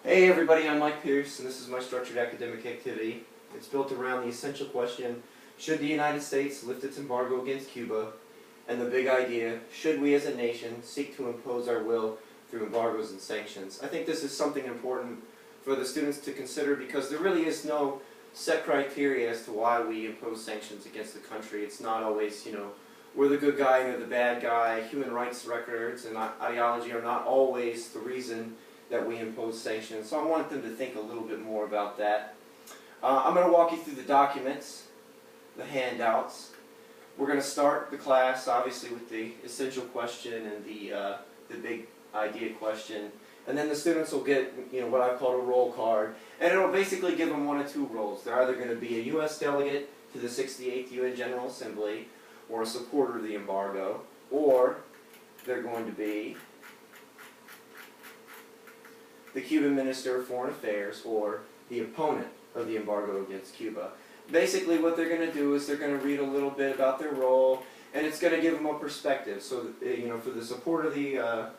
Hey everybody, I'm Mike Pierce, and this is my structured academic activity. It's built around the essential question, should the United States lift its embargo against Cuba? And the big idea, should we as a nation seek to impose our will through embargoes and sanctions? I think this is something important for the students to consider because there really is no set criteria as to why we impose sanctions against the country. It's not always, we're the good guy and they're the bad guy. Human rights records and ideology are not always the reason that we impose sanctions. So I want them to think a little bit more about that. I'm going to walk you through the documents, the handouts. We're going to start the class, obviously, with the essential question and the big idea question. And then the students will get, what I call a roll card. And it'll basically give them one of two roles. They're either going to be a U.S. delegate to the 68th UN General Assembly, or a supporter of the embargo, or they're going to be the Cuban Minister of Foreign Affairs, or the opponent of the embargo against Cuba. Basically what they're going to do is they're going to read a little bit about their role, and it's going to give them a perspective. So, for the support of the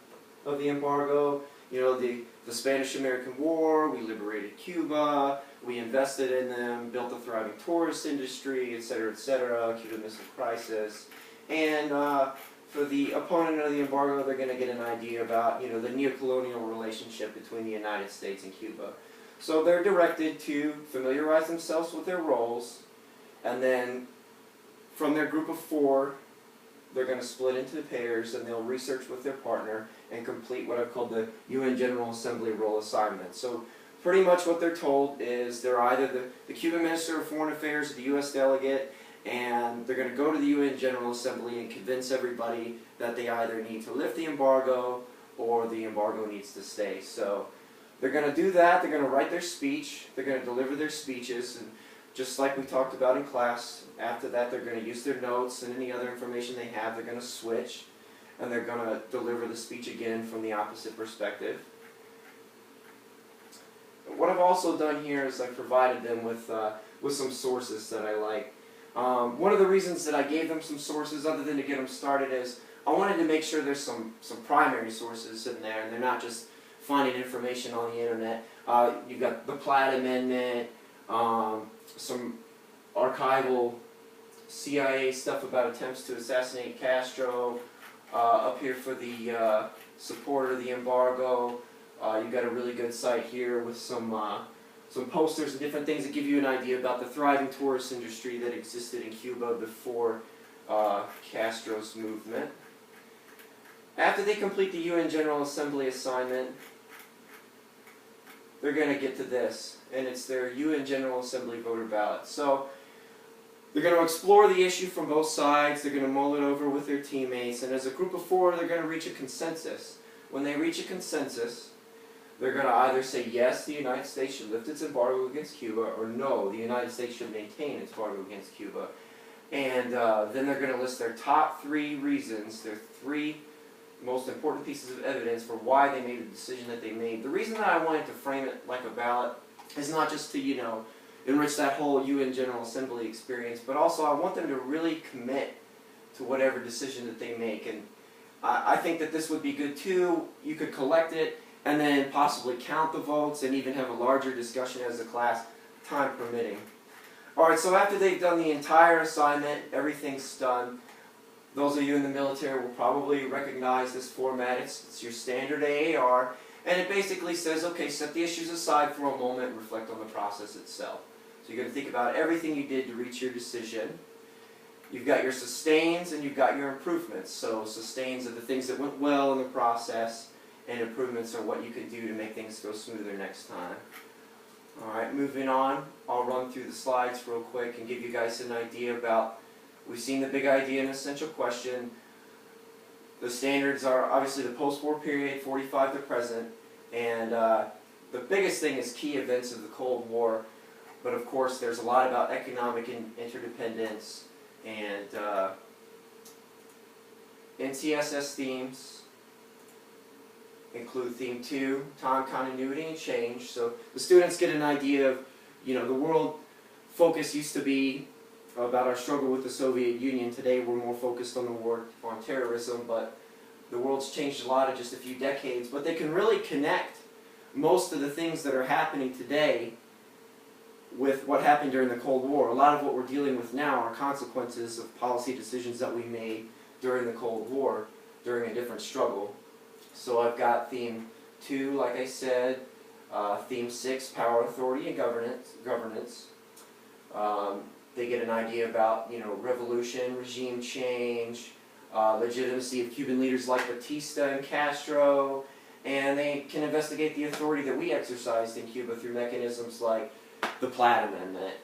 embargo, the Spanish-American War, we liberated Cuba, we invested in them, built a thriving tourist industry, etc., etc., Cuban Missile Crisis, and for the opponent of the embargo, they're going to get an idea about, the neocolonial relationship between the United States and Cuba. So they're directed to familiarize themselves with their roles, and then from their group of four, they're going to split into pairs, and they'll research with their partner and complete what I've called the UN General Assembly role assignment. So pretty much what they're told is they're either the Cuban Minister of Foreign Affairs or the U.S. delegate, and they're going to go to the UN General Assembly and convince everybody that they either need to lift the embargo or the embargo needs to stay. So they're going to do that, they're going to write their speech, they're going to deliver their speeches, and just like we talked about in class, after that they're going to use their notes and any other information they have, they're going to switch, and they're going to deliver the speech again from the opposite perspective. What I've also done here is I've provided them with some sources that I like. One of the reasons that I gave them some sources other than to get them started is I wanted to make sure there's some primary sources in there and they're not just finding information on the internet. You've got the Platt Amendment, some archival CIA stuff about attempts to assassinate Castro, up here for the support of the embargo. You've got a really good site here with some posters and different things that give you an idea about the thriving tourist industry that existed in Cuba before Castro's movement. After they complete the UN General Assembly assignment, they're going to get to this, and it's their UN General Assembly voter ballot. So they're going to explore the issue from both sides, they're going to mull it over with their teammates, and as a group of four, they're going to reach a consensus. When they reach a consensus, they're going to either say yes, the United States should lift its embargo against Cuba, or no, the United States should maintain its embargo against Cuba. And then they're going to list their top three reasons, their three most important pieces of evidence for why they made the decision that they made. The reason that I wanted to frame it like a ballot is not just to, enrich that whole UN General Assembly experience, but also I want them to really commit to whatever decision that they make. And I think that this would be good too. You could collect it and then possibly count the votes and even have a larger discussion as a class, time permitting. Alright, so after they've done the entire assignment, everything's done. Those of you in the military will probably recognize this format. It's your standard AAR, and it basically says, okay, set the issues aside for a moment and reflect on the process itself. So you're going to think about everything you did to reach your decision. You've got your sustains and you've got your improvements. So sustains are the things that went well in the process, and improvements are what you could do to make things go smoother next time. Alright, moving on, I'll run through the slides real quick and give you guys an idea about, we've seen the big idea and essential question. The standards are obviously the post-war period, 45 to present, and the biggest thing is key events of the Cold War, but of course there's a lot about economic interdependence and NCSS themes include theme 2, time, continuity, and change. So the students get an idea of, the world focus used to be about our struggle with the Soviet Union. Today we're more focused on the war on terrorism, but the world's changed a lot in just a few decades. But they can really connect most of the things that are happening today with what happened during the Cold War. A lot of what we're dealing with now are consequences of policy decisions that we made during the Cold War, during a different struggle. So I've got theme 2, like I said, theme 6, power, authority, and governance. They get an idea about, revolution, regime change, legitimacy of Cuban leaders like Batista and Castro, and they can investigate the authority that we exercised in Cuba through mechanisms like the Platt Amendment.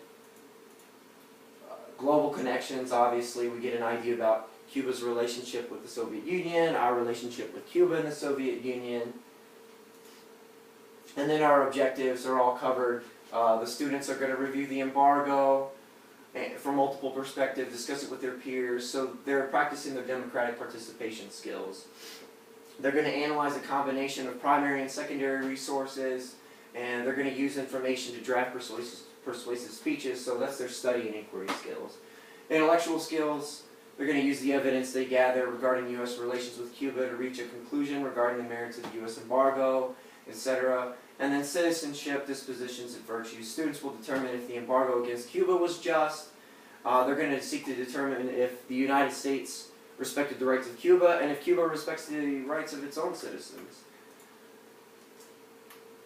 Global connections, obviously, we get an idea about Cuba's relationship with the Soviet Union, our relationship with Cuba and the Soviet Union. And then our objectives are all covered. The students are going to review the embargo from multiple perspectives, discuss it with their peers, so they're practicing their democratic participation skills. They're going to analyze a combination of primary and secondary resources, and they're going to use information to draft persuasive speeches, so that's their study and inquiry skills. Intellectual skills, they're going to use the evidence they gather regarding U.S. relations with Cuba to reach a conclusion regarding the merits of the U.S. embargo, etc. And then citizenship, dispositions, and virtues. Students will determine if the embargo against Cuba was just. They're going to seek to determine if the United States respected the rights of Cuba, and if Cuba respects the rights of its own citizens.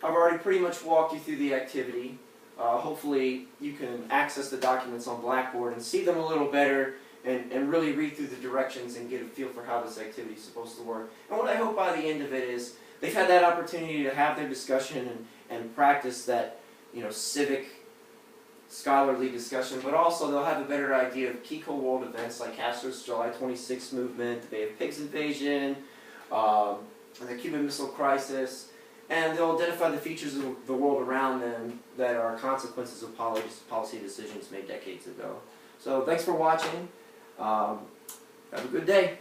I've already pretty much walked you through the activity. Hopefully you can access the documents on Blackboard and see them a little better, and really read through the directions and get a feel for how this activity is supposed to work. And what I hope by the end of it is they've had that opportunity to have their discussion and practice that, civic, scholarly discussion, but also they'll have a better idea of key Cold War events like Castro's July 26th movement, the Bay of Pigs invasion, the Cuban Missile Crisis, and they'll identify the features of the world around them that are consequences of policy decisions made decades ago. So thanks for watching. Have a good day.